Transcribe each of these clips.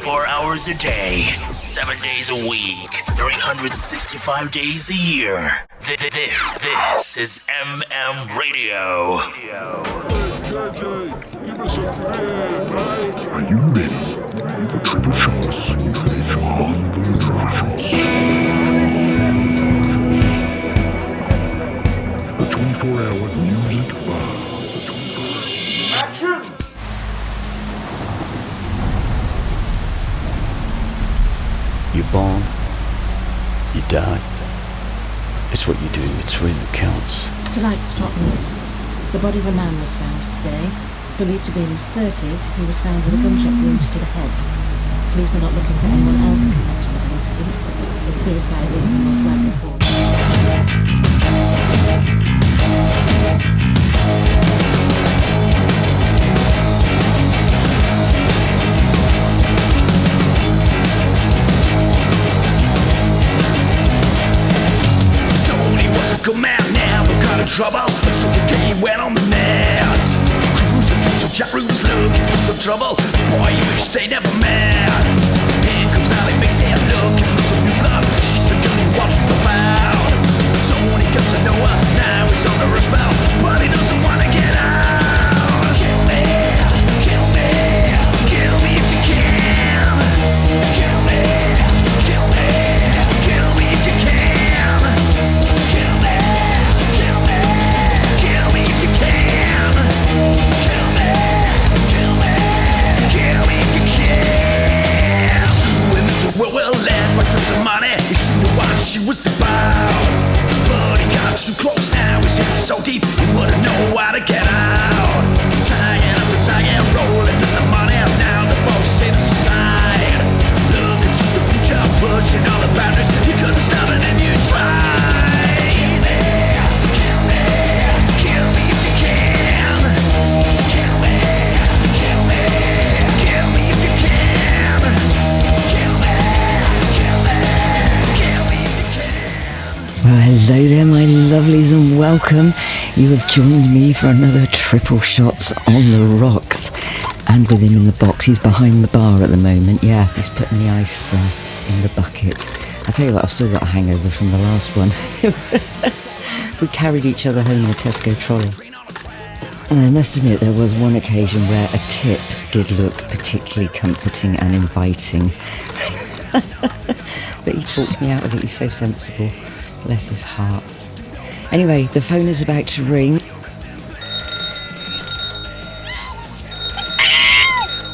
24 hours a day, 7 days a week, 365 days a year. This is MM Radio. Are you ready for triple shots on the rocks? The 24-hour music bar. Action! You're born, you die. It's what you do, it's really that counts. Tonight's top news. The body of a man was found today. Believed to be in his 30s, he was found with a gunshot wound to the head. Police are not looking for anyone else in connection with the incident. The suicide is the most likely cause. Tony was a good man, never got in trouble until the day he went on the nets. Cruising through some chat rooms looking for some trouble. Boy, you wish they never met. Here comes Ali, makes it looking for some new blood. She's the girl he watched about. Tony gets to know her, now he's under her spell, but he doesn't want to get out. Kill me, kill me, kill me if you can. Kill me, kill me, kill me if you can. Kill me, kill me, kill me if you can. Kill me, kill me, kill me if you can. Two women who were well led by drugs and money. He seemed to watch she was about, but he got too close now. He's in so deep he wouldn't know how to get out. Tying after tying, rolling in the money. Now the boss say this is tired. Looking to the future, pushing all the boundaries. You couldn't stop it if you tried. Kill me, kill me, kill me if you can. Kill me, kill me, kill me if you can. Kill me, kill me, kill me if you can. Well, hello there, my lovelies, and welcome. You have joined me for another Triple Shots on the Rocks. And with him in the box, he's behind the bar at the moment. Yeah, he's putting the ice in the bucket. I tell you what, I've still got a hangover from the last one. We carried each other home in a Tesco trolley. And I must admit, there was one occasion where a tip did look particularly comforting and inviting. But he talked me out of it. He's so sensible. Bless his heart. Anyway, the phone is about to ring.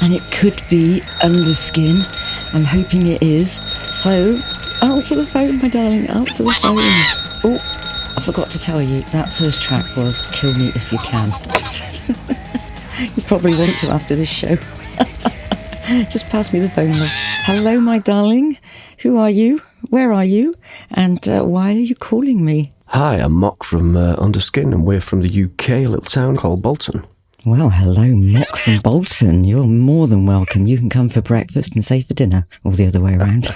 And it could be Underskin. I'm hoping it is. So, answer the phone, my darling. Answer the phone. Oh, I forgot to tell you, that first track was Kill Me If You Can. You probably want to after this show. Just pass me the phone, love. Hello, my darling. Who are you? Where are you? And why are you calling me? Hi, I'm Mock from Underskin, and we're from the UK, a little town called Bolton. Well, hello, Mock from Bolton. You're more than welcome. You can come for breakfast and stay for dinner, or the other way around.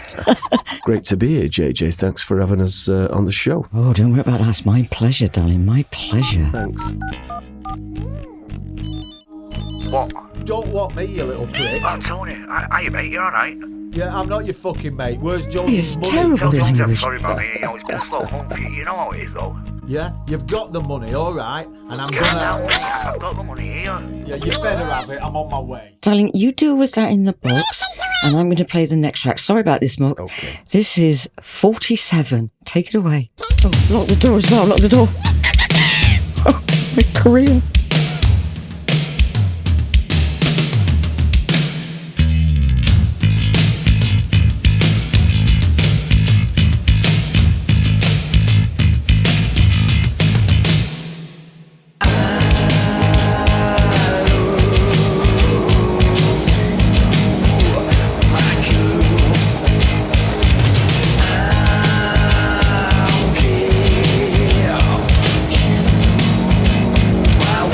Great to be here, JJ. Thanks for having us on the show. Oh, don't worry about that. It's my pleasure, darling. My pleasure. Thanks. What? Don't want me, you little prick. Oh, Tony, are you, mate? You alright? Yeah, I'm not your fucking mate. Where's Jones's He's money? terrible. Tell Jones I'm language. sorry about it. You know, it's been a slow month. You know how it is, though. Yeah, you've got the money, alright? And I'm Yeah, gonna... mate, I've got the money here. Yeah, you better have it. I'm on my way. Darling, you deal with that in the box, and I'm going to play the next track. Sorry about this, Mock. Okay. This is 47. Take it away. Oh, lock the door as well. Lock the door. Oh, my career. Wow.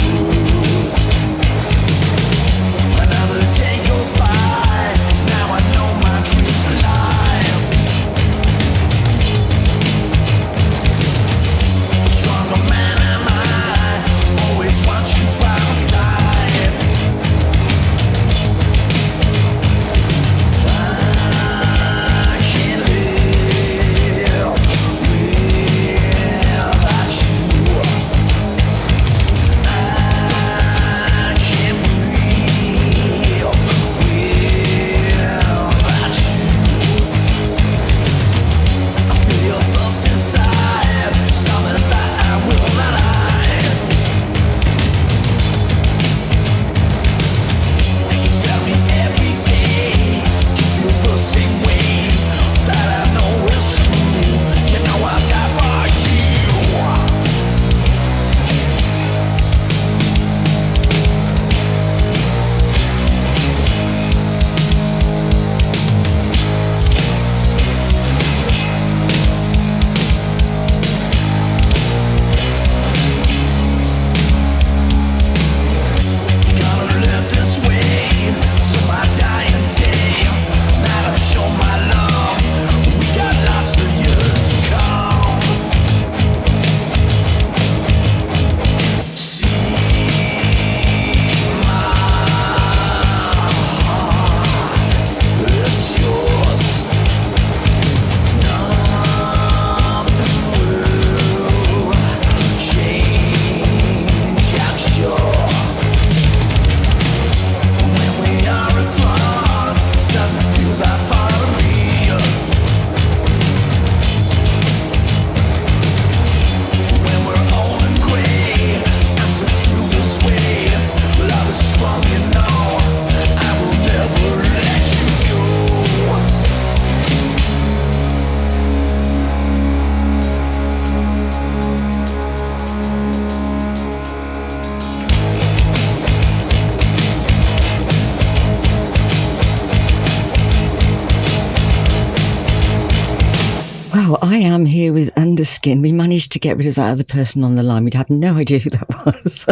I am here with Underskin. We managed to get rid of that other person on the line. We'd have no idea who that was.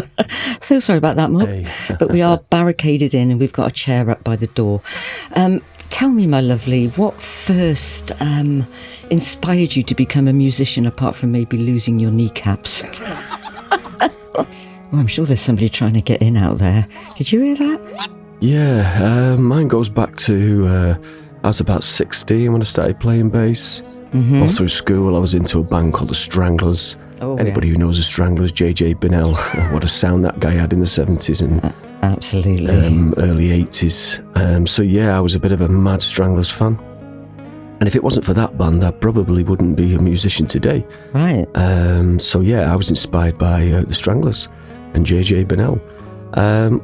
So sorry about that, Mark. Hey. But we are barricaded in and we've got a chair up by the door. Tell me, my lovely, what first inspired you to become a musician apart from maybe losing your kneecaps? Well, I'm sure there's somebody trying to get in out there. Did you hear that? Yeah, mine goes back to I was about 16 when I started playing bass. All through school, I was into a band called the Stranglers. Anybody who knows the Stranglers, JJ Bennell, what a sound that guy had in the 70s and absolutely early 80s. So yeah, I was a bit of a mad Stranglers fan. And if it wasn't for that band, I probably wouldn't be a musician today. Right. So yeah, I was inspired by the Stranglers and JJ Bennell.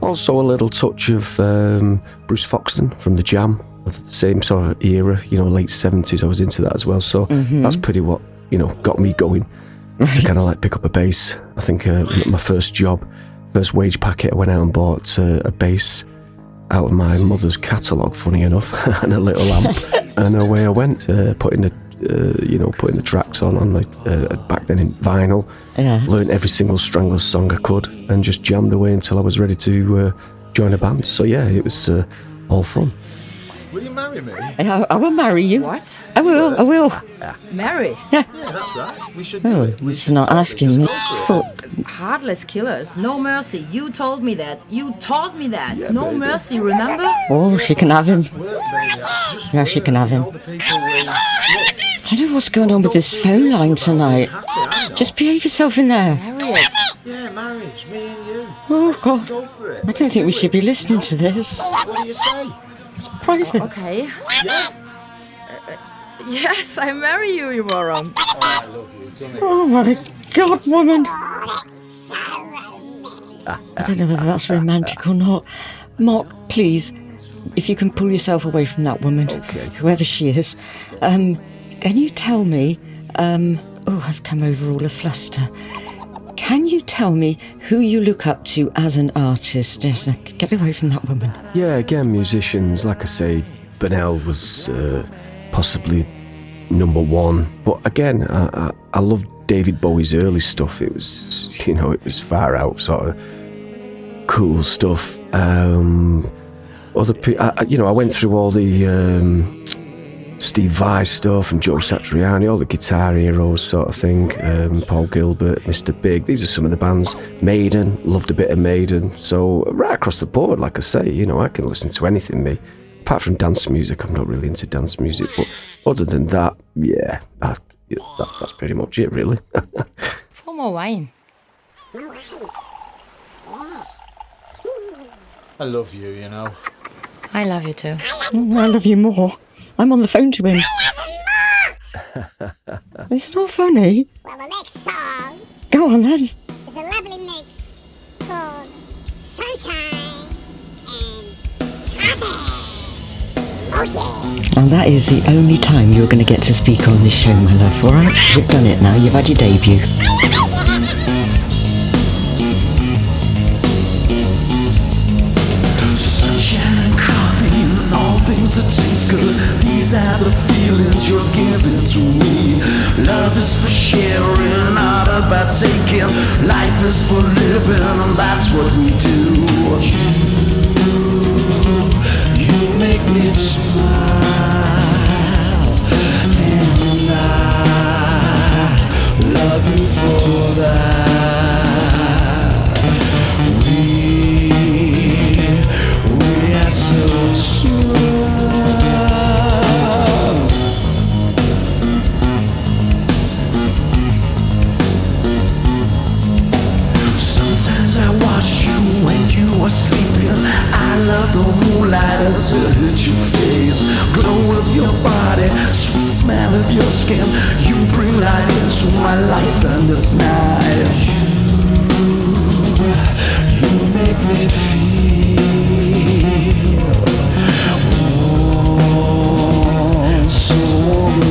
Also a little touch of Bruce Foxton from The Jam. The same sort of era, late 70s, I was into that as well. So that's pretty what, got me going to kind of like pick up a bass. I think my first wage packet, I went out and bought a bass out of my mother's catalogue, funny enough, and a little amp. And away I went, putting the tracks on like back then in vinyl. Yeah. Learned every single Stranglers song I could and just jammed away until I was ready to join a band. So yeah, it was all fun. Will you marry me? I will marry you. What? I will. Marry? Yeah. Yeah, that's right. We should do it. He's not asking me. Heartless killers, no mercy. You told me that. No mercy, remember? Oh, she can have him. Yeah, she can have him. All the people will... I don't know what's going on with this phone line tonight. Just behave yourself in there. Marriage. Yeah, marriage, me and you. Oh, God. Go for it. I don't think we should be listening to this. What do you say? Private. Okay. Yeah. Yes, I marry you, you moron. Oh, I love you. Come here. Oh, my God, woman. I don't know whether that's romantic or not. Mark, please, if you can pull yourself away from that woman, whoever she is, can you tell me, I've come over all a fluster. Can you tell me who you look up to as an artist? Just get away from that woman. Yeah, again, musicians, like I say, Bennell was possibly number one. But again, I loved David Bowie's early stuff. It was, it was far out sort of cool stuff. I went through all the Steve Vai stuff and Joe Satriani, all the guitar heroes sort of thing, Paul Gilbert, Mr. Big. These are some of the bands. Maiden, loved a bit of Maiden. So right across the board, like I say, I can listen to anything, me. Apart from dance music, I'm not really into dance music. But other than that, yeah, that's pretty much it, really. For more wine. I love you, I love you too. I love you more. I'm on the phone to him. It's not funny. Well, the next song Go on then. is a lovely mix called Sunshine and Happy. Oh, yeah. And that is the only time you're going to get to speak on this show, my love, alright? You've done it now, you've had your debut. Sunshine and coffee and all things that taste good. These are the feelings you're giving to me. Love is for sharing, not about taking. Life is for living, and that's what we do. You make me smile, and I love you for that. We are so strong. Sometimes I watched you when you were sleeping. I love the moonlight as it hit your face. Glow of your body, sweet smell of your skin. You bring light into my life and it's nice. You make me feel warm, so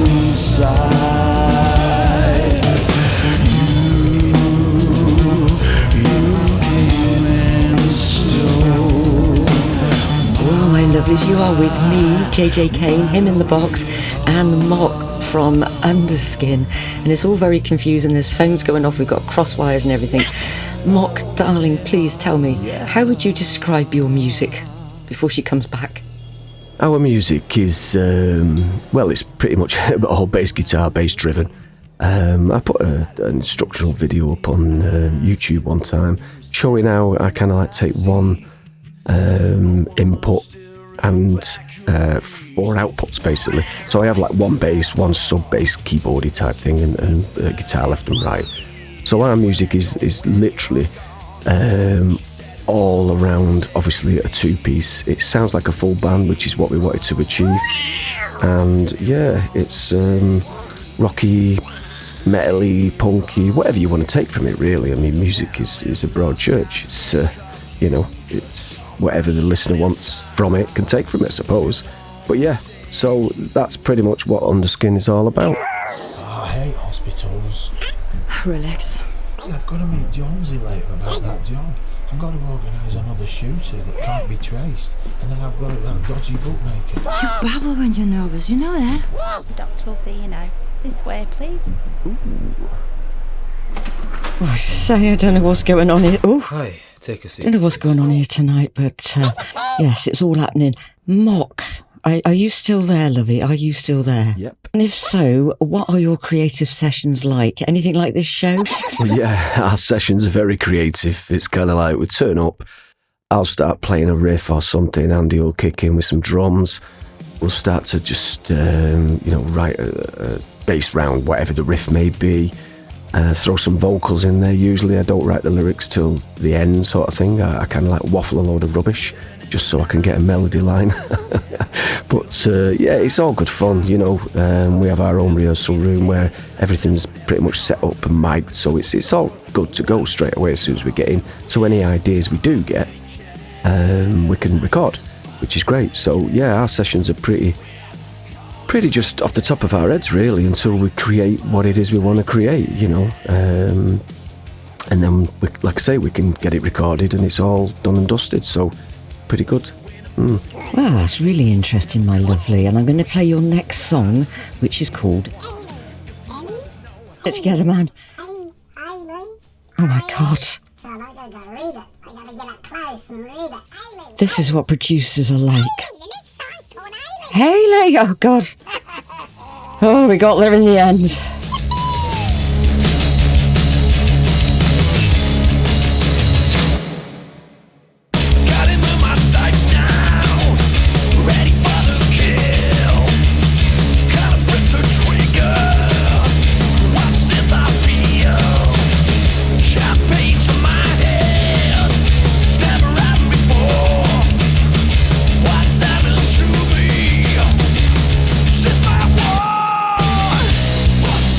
inside. Oh, my lovelies, you are with me, JJ Kane, him in the box, and Mock from Underskin, and it's all very confusing. There's phones going off, we've got crosswires and everything. Mock, darling, please tell me, how would you describe your music before she comes back? Our music is, well, it's pretty much all bass guitar, bass driven. I put an instructional video up on YouTube one time showing how I kind of like take one input and 4 outputs basically. So I have like one bass, one sub bass, keyboardy type thing, and guitar left and right. So our music is literally all around, obviously, a 2-piece. It sounds like a full band, which is what we wanted to achieve. And yeah, it's rocky, metal-y, punky, whatever you want to take from it, really. I mean, music is a broad church. It's, you know, it's whatever the listener wants from it, can take from it, I suppose. But yeah, so that's pretty much what Underskin is all about. Oh, I hate hospitals. Relax. I've got to meet Jonesy later about that job. I've got to organise another shooter that can't be traced. And then I've got that dodgy bookmaker. You babble when you're nervous, you know that? Yes, the doctor will see you now. This way, please. Oh, I say, I don't know what's going on here. Oh, Hey, take a seat. don't know what's going on here tonight, but yes, it's all happening. Mock, are you still there, lovey? Are you still there? Yep. And if so, what are your creative sessions like? Anything like this show? Well, yeah, our sessions are very creative. It's kind of like we turn up, I'll start playing a riff or something, Andy will kick in with some drums. We'll start to just, write a bass round, whatever the riff may be. Throw some vocals in there. Usually I don't write the lyrics till the end sort of thing. I kind of like waffle a load of rubbish just so I can get a melody line. But yeah, it's all good fun, you know. We have our own rehearsal room where everything's pretty much set up and mic'd, so it's all good to go straight away as soon as we get in. So any ideas we do get, we can record, which is great. So yeah, our sessions are pretty just off the top of our heads, really, until we create what it is we want to create, you know. And then, like I say, we can get it recorded and it's all done and dusted, so pretty good. Well, that's really interesting, my lovely. And I'm going to play your next song, which is called... Get together, man. Oh, my God. I gotta read it. I gotta get up close and read it. This is what producers are like. Hayley! Oh, God. Oh, we got there in the end. What's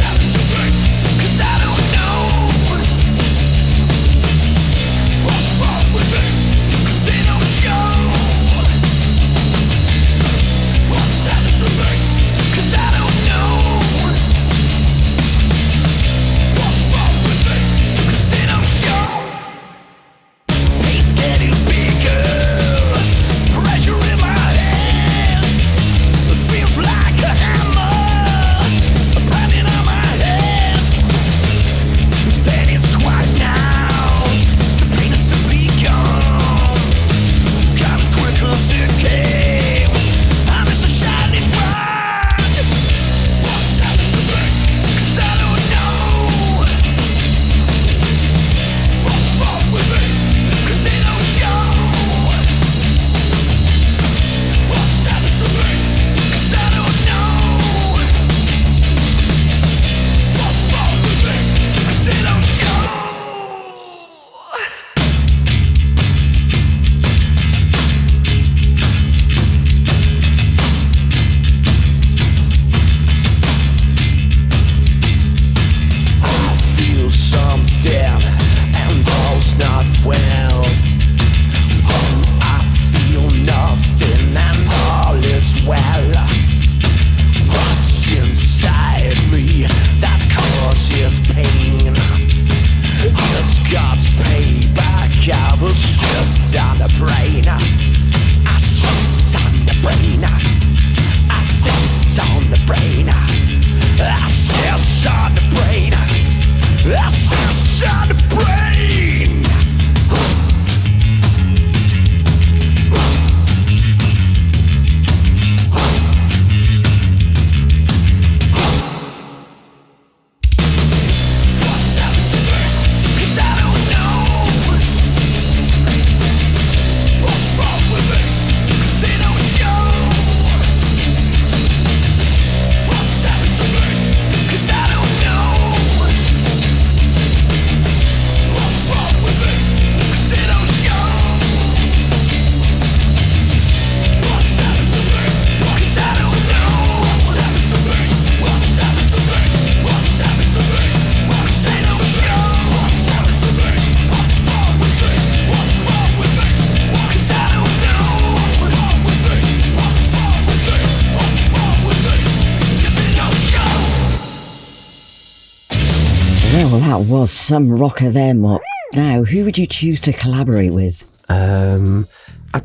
That was some rocker there, Mop. Now, who would you choose to collaborate with? I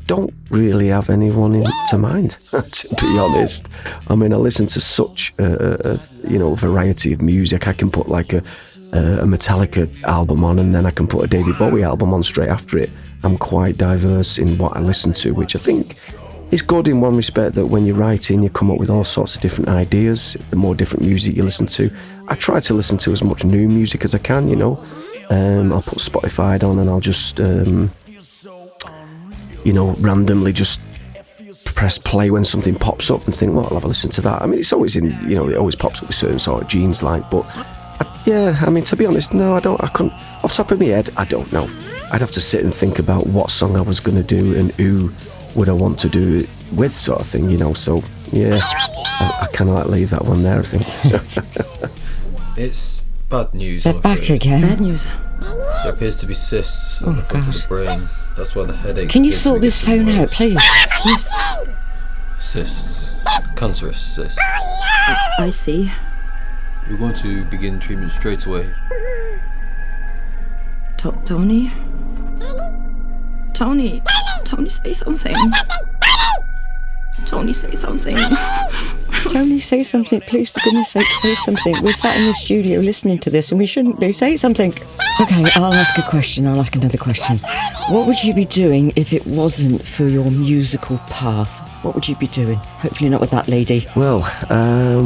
don't really have anyone to mind, to be honest. I mean, I listen to such a variety of music. I can put like a Metallica album on, and then I can put a David Bowie album on straight after it. I'm quite diverse in what I listen to, which I think is good in one respect, that when you're writing, you come up with all sorts of different ideas, the more different music you listen to. I try to listen to as much new music as I can, you know. I'll put Spotify on and I'll just, randomly just press play when something pops up and think, well, I'll have a listen to that. I mean, it's always it always pops up with certain sort of genes, like, but to be honest, no, I couldn't, off the top of my head, I don't know. I'd have to sit and think about what song I was going to do and who would I want to do it with, sort of thing, you know. So yeah, I kind of leave that one there, I think. It's bad news. They're back again. Bad news. There appears to be cysts in the front of the brain. That's why the headache. Can you sort this phone out, please? Cysts. Cancerous cysts. I see. We're going to begin treatment straight away. Tony? Tony, say something. Tony, say something. Tony, say something, please, for goodness sake, say something. We're sat in the studio listening to this and we shouldn't be. Say something. Okay, I'll ask a question. I'll ask another question. What would you be doing if it wasn't for your musical path? What would you be doing? Hopefully not with that lady. Well,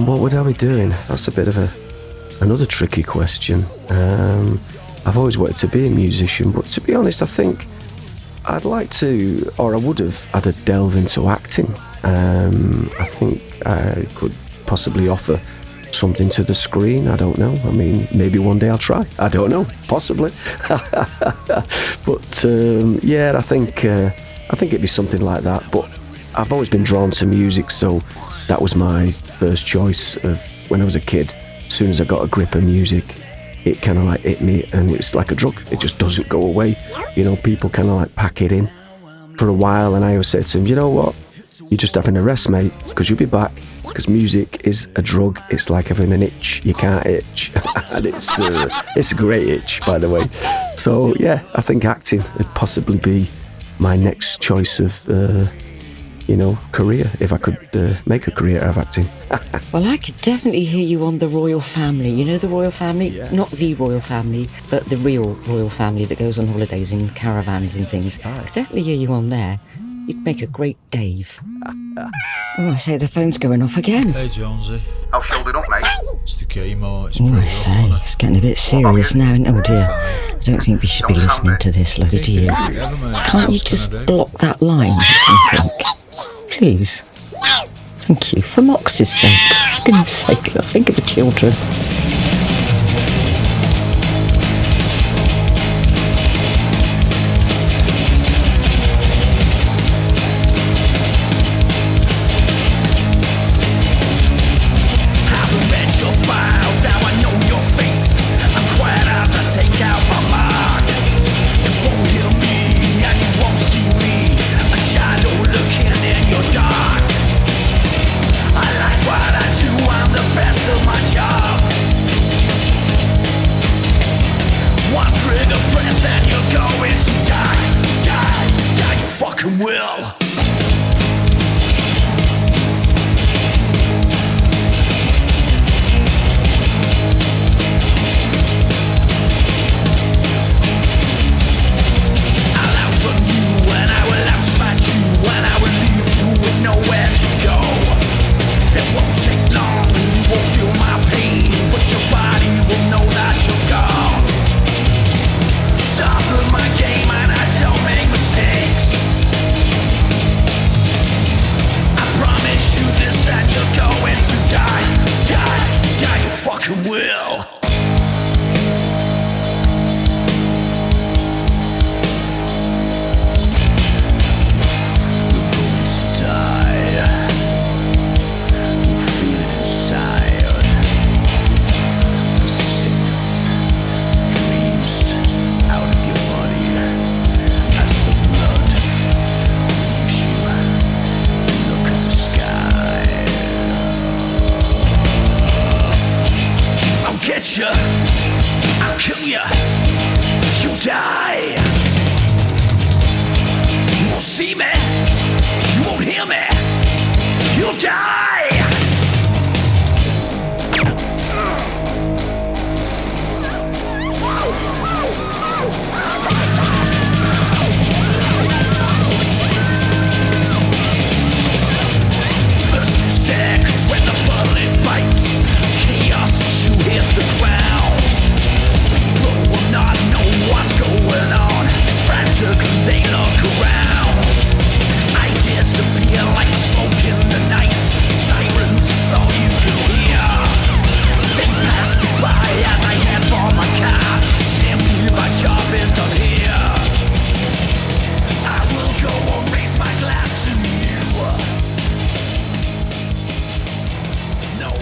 what would I be doing? That's a bit of another tricky question. I've always wanted to be a musician, but to be honest, I think I'd like to, or I would have had a delve into acting. I think I could possibly offer something to the screen. I don't know. I mean, maybe one day I'll try. I don't know. Possibly. But I think it'd be something like that. But I've always been drawn to music, so that was my first choice of when I was a kid. As soon as I got a grip of music, it kind of like hit me, and it's like a drug. It just doesn't go away. You know, people kind of like pack it in for a while, and I always say to them, you know what? You're just having a rest, mate, because you'll be back. Because music is a drug. It's like having an itch. You can't itch. And it's a great itch, by the way. So, yeah, I think acting would possibly be my next choice of, career, if I could make a career out of acting. Well, I could definitely hear you on the royal family. You know the royal family? Yeah. Not the royal family, but the real royal family that goes on holidays in caravans and things. I could definitely hear you on there. You'd make a great Dave. Oh, I say the phone's going off again. Hey, Jonesy. I'll shield it up, mate. It's the chemo. It's Oh, pretty I rough, say, isn't it? it's getting a bit serious now. Oh dear. I don't think we should be listening to this, Lodi, do you? Can't you just block that line or something? Please. Thank you. For Mox's sake. For goodness sake, love, think of the children.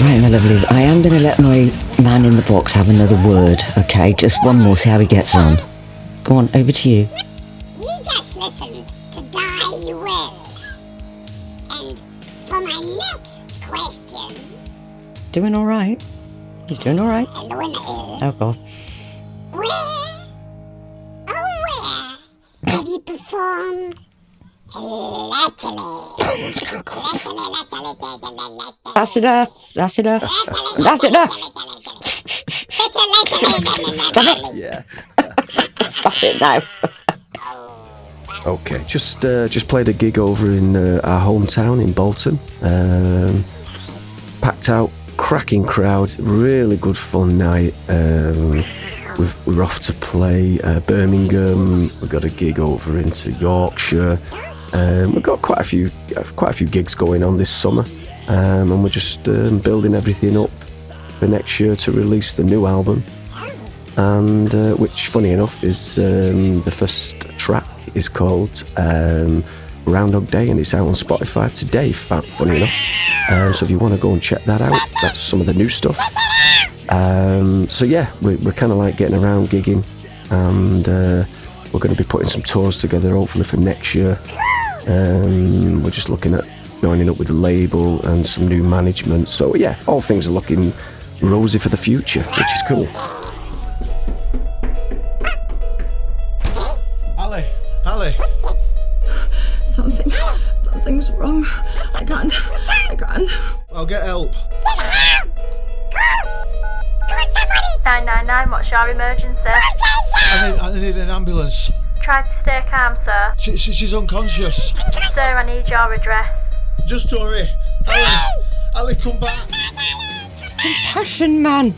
Right, my lovelies, I am going to let my man in the box have another word, okay? Just one more, see how he gets on. Go on, over to you. You just listened to Die You Will. And for my next question... Doing all right. He's doing all right. And the winner is... Oh, God. Where have you performed lately? That's enough. That's enough. That's enough. Stop it. Yeah. Stop it now. Okay, just played a gig over in our hometown in Bolton. Packed out, cracking crowd, really good fun night. We're off to play Birmingham. We've got a gig over into Yorkshire. We've got quite a few gigs going on this summer, and we're just building everything up for next year to release the new album. And which, funny enough, is the first track is called Groundhog Day, and it's out on Spotify today. Funny enough, so if you want to go and check that out, that's some of the new stuff. So yeah, we're kind of like getting around gigging, and we're going to be putting some tours together hopefully for next year. We're just looking at joining up with the label and some new management. So yeah, all things are looking rosy for the future, which is cool. Ali. Something's wrong. I can't. I'll get help. 999, what's your emergency? I need an ambulance. Try to stay calm, sir. She's unconscious. Sir, I need your address. Just hurry. Ali, come back. Compassion, man.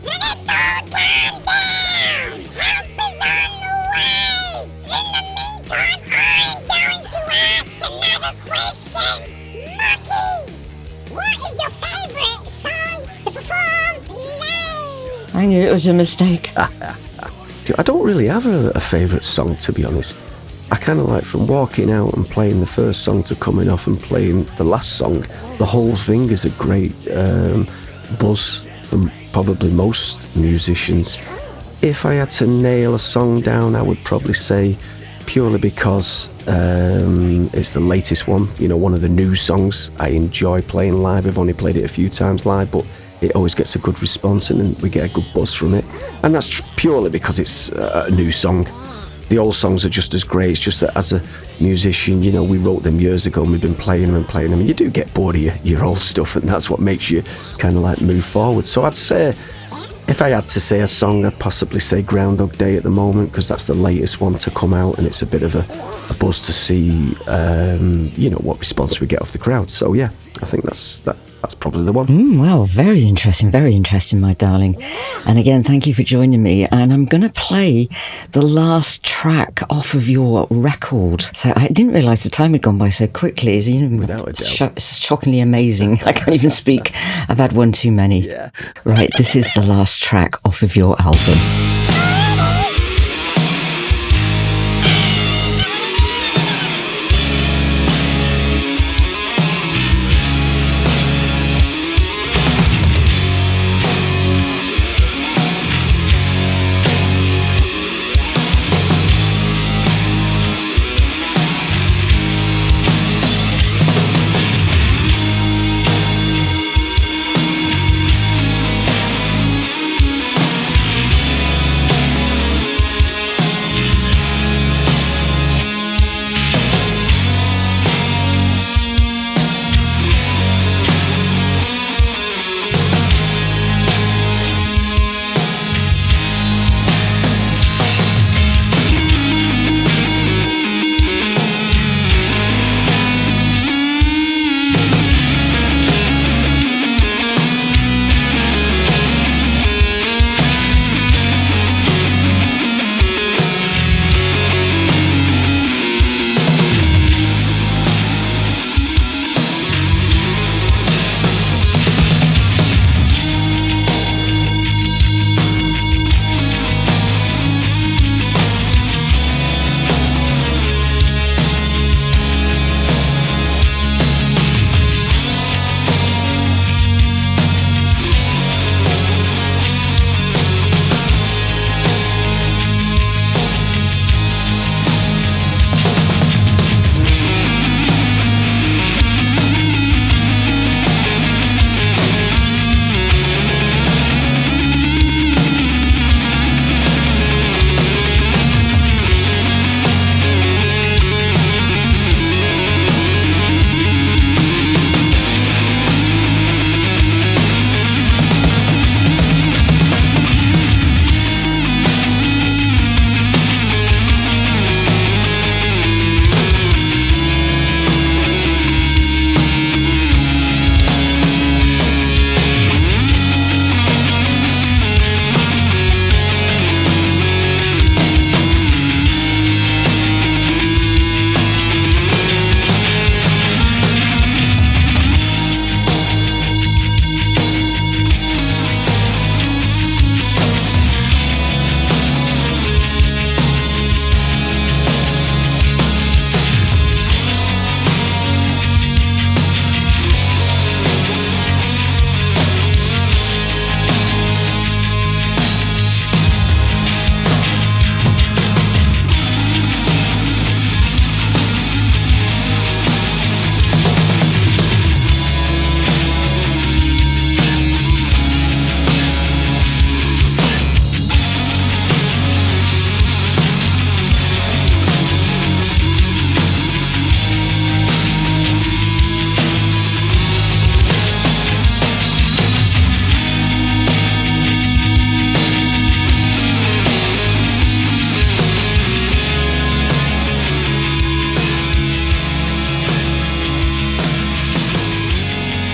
I knew it was a mistake. I don't really have a favourite song, to be honest. I kind of like, from walking out and playing the first song to coming off and playing the last song, the whole thing is a great buzz for probably most musicians. If I had to nail a song down, I would probably say, purely because it's the latest one, one of the new songs I enjoy playing live. I've only played it a few times live, but it always gets a good response and we get a good buzz from it. And that's purely because it's a new song. The old songs are just as great. It's just that as a musician, we wrote them years ago and we've been playing them and you do get bored of your old stuff, and that's what makes you kind of like move forward. So I'd say, if I had to say a song, I'd possibly say Groundhog Day at the moment, because that's the latest one to come out and it's a bit of a buzz to see, what response we get off the crowd. So yeah, I think that's probably the one. Well, very interesting, my darling. And again, thank you for joining me. And I'm going to play the last track off of your record. So I didn't realise the time had gone by so quickly. Without a doubt. It's shockingly amazing. I can't even speak. I've had one too many. Yeah. Right, this is the last track off of your album.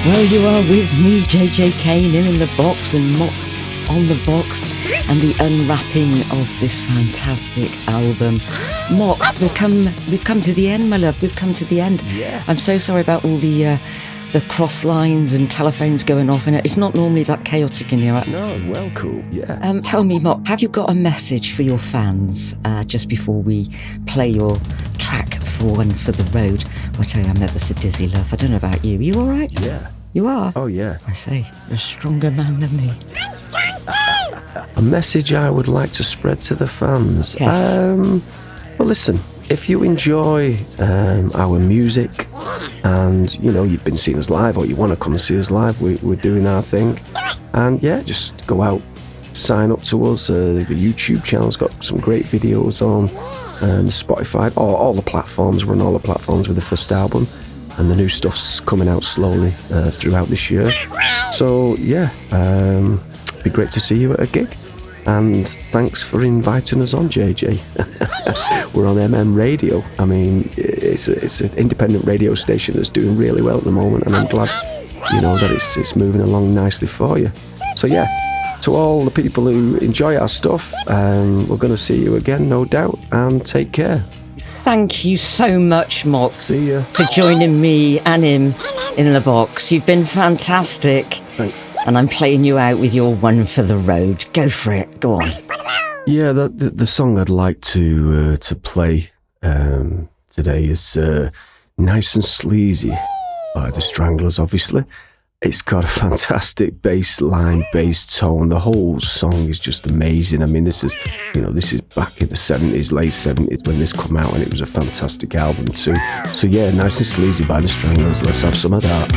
Well, you are with me, JJ Kane, in the box and Mock on the box, and the unwrapping of this fantastic album. Mock, we've come to the end, my love. We've come to the end. Yeah. I'm so sorry about all the cross lines and telephones going off, and it's not normally that chaotic in here. No, well, cool. Yeah. Tell me, Mock, have you got a message for your fans just before we play your track for One for the Road? I tell you, I'm ever so dizzy, love. I don't know about you. Are you all right? Yeah. You are? Oh, yeah. I say, you're a stronger man than me. A message I would like to spread to the fans. Yes. Well, listen, if you enjoy our music and, you know, you've been seeing us live or you want to come and see us live, we're doing our thing. And, yeah, just go out, sign up to us. The YouTube channel's got some great videos on. Spotify, all the platforms. We're on all the platforms with the first album. And the new stuff's coming out slowly throughout this year. So, yeah, it'd be great to see you at a gig. And thanks for inviting us on, JJ. We're on MM Radio. I mean, it's an independent radio station that's doing really well at the moment, and I'm glad, you know, that it's moving along nicely for you. So, yeah, to all the people who enjoy our stuff, we're going to see you again, no doubt, and take care. Thank you so much, Mock. See ya. For joining me and him in the box. You've been fantastic. Thanks. And I'm playing you out with your One for the Road. Go for it. Go on. Yeah, the song I'd like to play today is Nice and Sleazy by the Stranglers, obviously. It's got a fantastic bass tone. The whole song is just amazing. I mean, this is back in the 70s, late 70s when this come out, and it was a fantastic album too. So yeah, Nice and Sleazy by the Stranglers. Let's have some of that.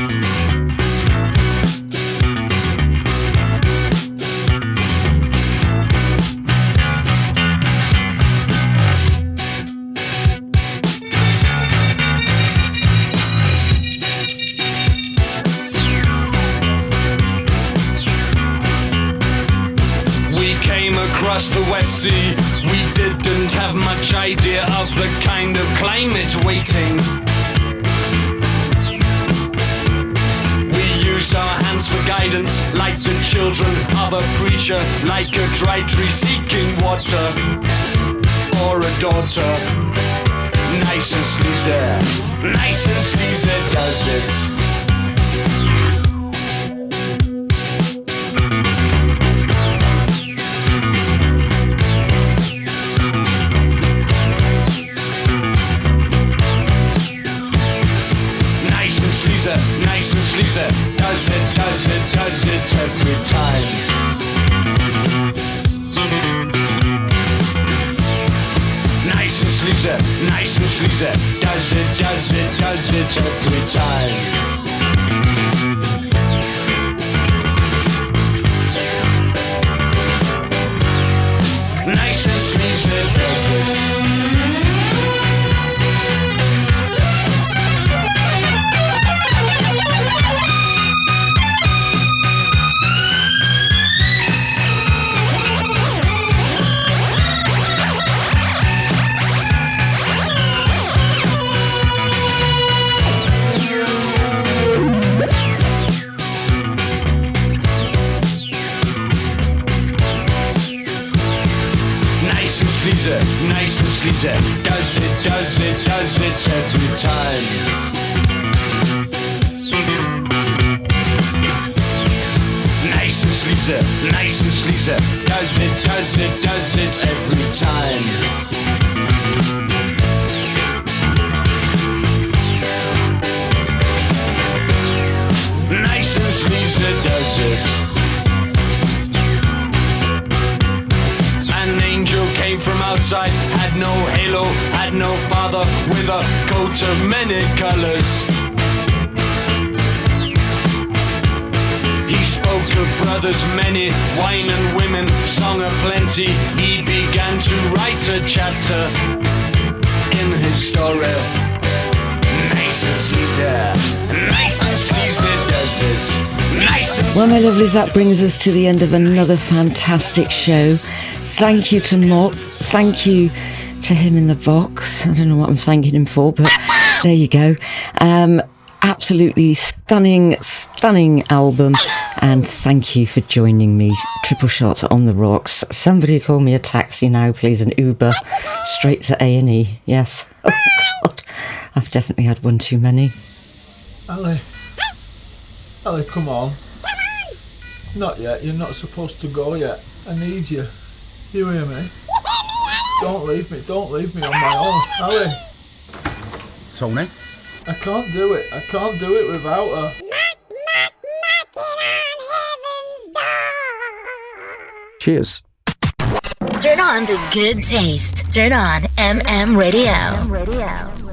Across the West Sea, we didn't have much idea of the kind of climate waiting. We used our hands for guidance, like the children of a preacher, like a dry tree seeking water, or a daughter. Nice and sleazy does it. Nice and sleazy, does it every time. Nice and sleazy, does it every time. Nice and sleazy, does it. Nice and sleazy, does it every time. Nice and sleazy, does it every time. Nice and sleazy, does it. From outside, had no halo, had no father, with a coat of many colors. He spoke of brothers many, wine and women, song of plenty. He began to write a chapter in his story. Nice and sleazy does it. Well, my lovelies, that brings us to the end of another fantastic show. Thank you to Mock. Thank you to him in the box. I don't know what I'm thanking him for, but there you go. absolutely stunning, stunning album. And thank you for joining me. Triple Shot on the Rocks. Somebody call me a taxi now, please, an Uber straight to A&E. Yes. Oh, God. I've definitely had one too many. Ali, come on. Not yet. You're not supposed to go yet. I need you. You hear me? Don't leave me. Don't leave me on my own. Ali. Tony? I can't do it. I can't do it without her. Cheers. Turn on the good taste. Turn on MM Radio.